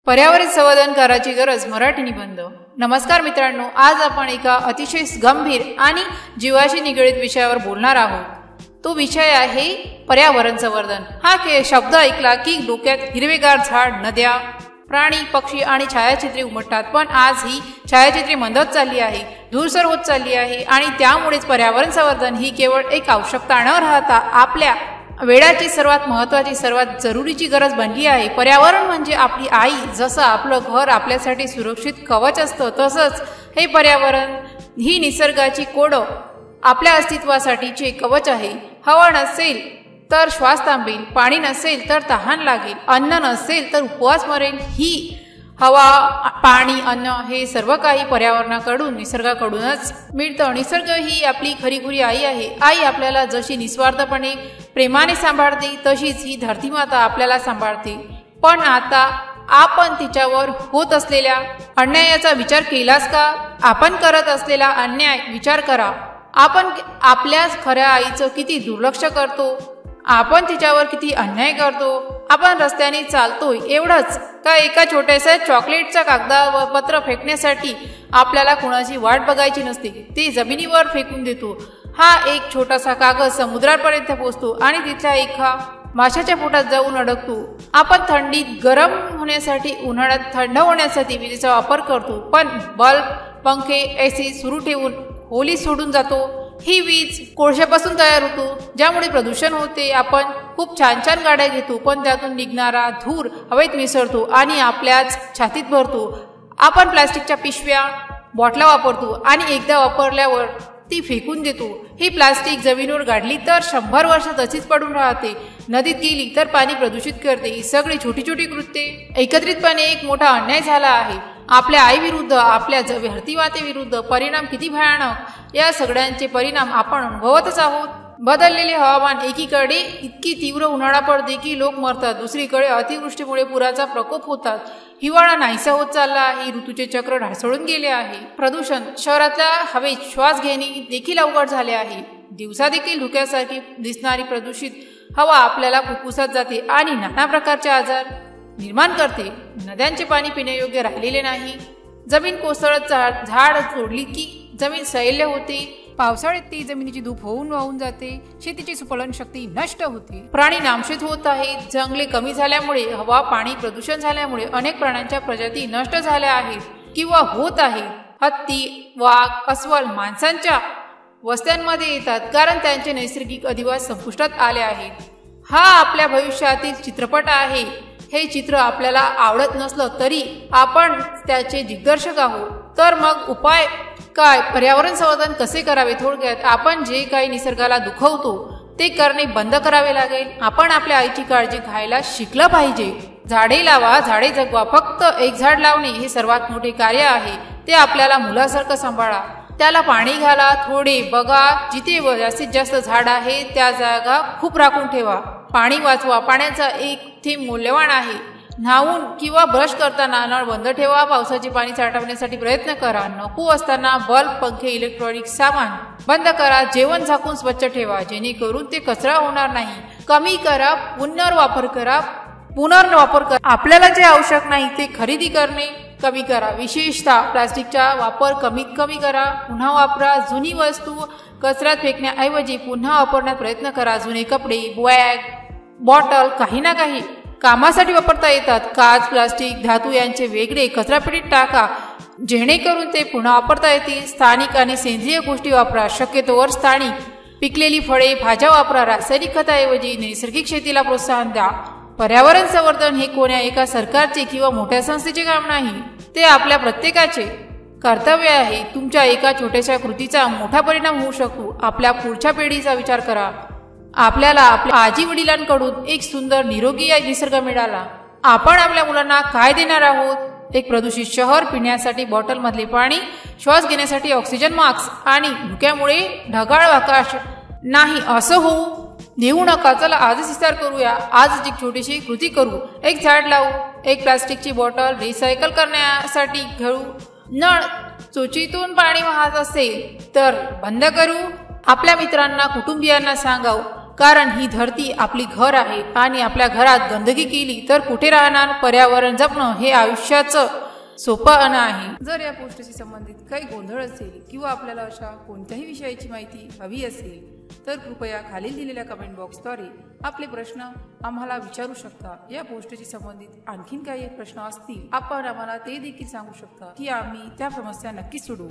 पर्यावरण संवर्धन करायची गरज मराठी निबंध। नमस्कार मित्रांनो, आज आपण एका अतिशय गंभीर आणि जीवाशी निगडित विषयावर बोलणार आहोत। तो विषय आहे पर्यावरण संवर्धन। हा शब्द ऐकला की डोक्यात हिरवेगार झाड, नद्या, प्राणी, पक्षी आणि छायाचित्रे उमटतात। पण आज ही छायाचित्रे मंदत चालली आहे, धूसर होत चालली आहे आणि त्यामुळेच पर्यावरण संवर्धन ही केवळ एक आवश्यकता न राहता आपल्या वेळाची सर्वात महत्त्वाची, सर्वात जरुरीची गरज बनली आहे। पर्यावरण म्हणजे आपली आई। जसं आपलं घर आपल्यासाठी सुरक्षित कवच असतं, तसंच हे पर्यावरण ही निसर्गाची कोड आपल्या अस्तित्वासाठीचे कवच आहे। हवा नसेल तर श्वास थांबेल, पाणी नसेल तर तहान लागेल, अन्न नसेल तर उपवास मरेल। ही हवा, पाणी, अन्न हे सर्व काही पर्यावरणाकडून, निसर्गाकडूनच मिळतं। निसर्ग ही आपली खरीखुरी आई आहे। आई आपल्याला जशी निस्वार्थपणे प्रेमाने सांभाळते, तशीच ही धरतीमाता आपल्याला सांभाळते। पण आता आपण तिच्यावर होत असलेल्या अन्यायाचा विचार केलास का? आपण करत असलेला अन्याय विचार करा। आपण आपल्याच खऱ्या आईचं किती दुर्लक्ष करतो, आपण तिच्यावर किती अन्याय करतो। आपण रस्त्याने चालतोय एवढंच का एका छोट्याशा चॉकलेटच्या कागदावर पत्र फेकण्यासाठी आपल्याला कुणाची वाट बघायची नसते, ते जमिनीवर फेकून देतो। हा एक छोटासा कागद समुद्रापर्यंत पोहोचतो आणि तिथल्या एका माशाच्या पोटात जाऊन अडकतो। आपण थंडीत गरम होण्यासाठी, उन्हाळ्यात थंड होण्यासाठी विजेचा वापर करतो, पण बल्ब, पंखे, एसी सुरू ठेवून होली सोडून जातो। ही वीज कोळशापासून तयार होतो, ज्यामुळे प्रदूषण होते। आपण खूप छान छान गाड्या घेतो, पण त्यातून निघणारा धूर हवेत मिसळतो आणि आपल्याच छातीत भरतो। आपण प्लास्टिकच्या पिशव्या, बॉटला वापरतो आणि एकदा वापरल्यावर ती फेकून देतो। ही प्लास्टिक जमिनीवर गाडली तर 100 वर्ष तशीच पडून राहते, नदीत गेली तर पाणी प्रदूषित करते। ही सगळी छोटी छोटी कृत्ये एकत्रितपणे एक मोठा अन्याय झाला आहे आपल्या आईविरुद्ध, आपल्या धरतीमातेविरुद्ध। परिणाम किती भयानक, या सगळ्यांचे परिणाम आपण अनुभवतच आहोत। बदललेले हवामान, एकीकडे इतकी तीव्र उन्हाळा पडते की लोक मरतात, दुसरीकडे अतिवृष्टीमुळे पुराचा प्रकोप होतात। हिवाळा नाहीसा होत चालला आहे, ऋतूचे चक्र ढासळून गेले आहे। प्रदूषण, शहरातल्या हवेत श्वास घेणे देखील अवघड झाले आहे। दिवसा देखील धुक्यासारखी दिसणारी प्रदूषित हवा आपल्याला फुफ्फुसात जाते आणि नाना प्रकारचे आजार निर्माण करते। नद्यांचे पाणी पिण्यायोग्य राहिलेले नाही, जमीन कोसळत, झाड तोडली की जमीन सैल्य होते, पावसाळ्यात ती जमिनीची धूप होऊन वाहून जाते, शेतीची सुफलन शक्ती नष्ट होते, प्राणी नामशेष होत आहेत, जंगले कमी झाल्यामुळे, हवा पाणी प्रदूषण झाल्यामुळे अनेक प्राण्यांच्या प्रजाती नष्ट झाल्या आहेत किंवा होत आहेत। हत्ती, वाघ, अस्वल माणसांच्या वस्त्यांमध्ये येतात कारण त्यांचे नैसर्गिक अधिवास संपुष्टात आले आहेत। हा आपल्या भविष्यातील चित्रपट आहे। हे चित्र आपल्याला आवडत नसलं तरी आपण त्याचे दिग्दर्शक आहोत। तर मग उपाय काय? पर्यावरण संवर्धन कसे करावे? थोडक्यात आपण जे काही निसर्गाला दुखवतो ते करणे बंद करावे लागेल। आपण आपल्या आईची काळजी घ्यायला शिकलं पाहिजे। झाडे लावा, झाडे जगवा। फक्त एक झाड लावणे हे सर्वात मोठे कार्य आहे। ते आपल्याला मुलासारखं सांभाळा, त्याला पाणी घाला, थोडे बघा, जिथे जास्तीत जास्त झाड आहे त्या जागा खूप राखून ठेवा। पाणी वाचवा, पाण्याचा एक थेंब मौल्यवान आहे। न्हावून किंवा ब्रश करताना नळ बंद ठेवा, पावसाचे पाणी साठवण्यासाठी प्रयत्न करा। नको असताना बल्ब, पंखे, इलेक्ट्रॉनिक सामान बंद करा। जेवण झाकून स्वच्छ ठेवा, जेणेकरून ते कचरा होणार नाही। कमी करा, पुनर्वापर करा। आपल्याला जे आवश्यक नाही ते खरेदी करणे कमी करा। विशेषतः प्लास्टिकचा वापर कमीत कमी करा। पुन्हा वापरा। जुनी वस्तू कचऱ्यात फेकण्याऐवजी पुन्हा वापरण्याचा प्रयत्न करा। जुने कपडे, बॅग, बॉटल काही ना काही कामासाठी वापरता येतात। काच, प्लास्टिक, धातू यांचे वेगळे कचरापेटीत टाका, जेणेकरून ते पुन्हा वापरता येतील। स्थानिक आणि सेंद्रिय गोष्टी वापरा। शक्यतोवर स्थानिक पिकलेली फळे, भाज्या वापरा। रासायनिक खताऐवजी नैसर्गिक शेतीला प्रोत्साहन द्या। पर्यावरण संवर्धन हे कोण्या एका सरकारचे किंवा मोठ्या संस्थेचे काम नाही, ते आपल्या प्रत्येकाचे कर्तव्य आहे। तुमच्या एका छोट्याशा कृतीचा मोठा परिणाम होऊ शकतो। आपल्या पुढच्या पिढीचा विचार करा। आपल्याला आपल्या आजी वडिलांकडून एक सुंदर निरोगी निसर्ग मिळाला। आपण आपल्या मुलांना काय देणार आहोत? एक प्रदूषित शहर, पिण्यासाठी बॉटलमधले पाणी, श्वास घेण्यासाठी ऑक्सिजन मास्क आणि धुक्यामुळे ढगाळ आकाश नाही, असं होऊ देऊ नका। चला आजच विचार करूया, आजच एक छोटीशी कृती करू। एक झाड लावू, एक प्लास्टिकची बॉटल रिसायकल करण्यासाठी घेऊ, नळ चोचीतून पाणी वाहत असेल तर बंद करू, आपल्या मित्रांना, कुटुंबियांना सांगावं, कारण ही धरती आपली घर आहे आणि आपल्या घरात गंदगी केली तर कुठे राहणार? पर्यावरण जपणं हे आयुष्याचं सोपं अन आहे. जर या पोस्टशी संबंधित काही गोंधळ असेल किंवा आपल्याला अशा कोणत्याही विषयाची माहिती हवी असेल तर कृपया खालील दिलेल्या कमेंट बॉक्सद्वारे आपले प्रश्न आम्हाला विचारू शकता. या पोस्टशी संबंधित आणखीन काही प्रश्न असतील आपण आम्हाला ते देखील सांगू शकता की आम्ही त्या समस्या नक्की सोडवू.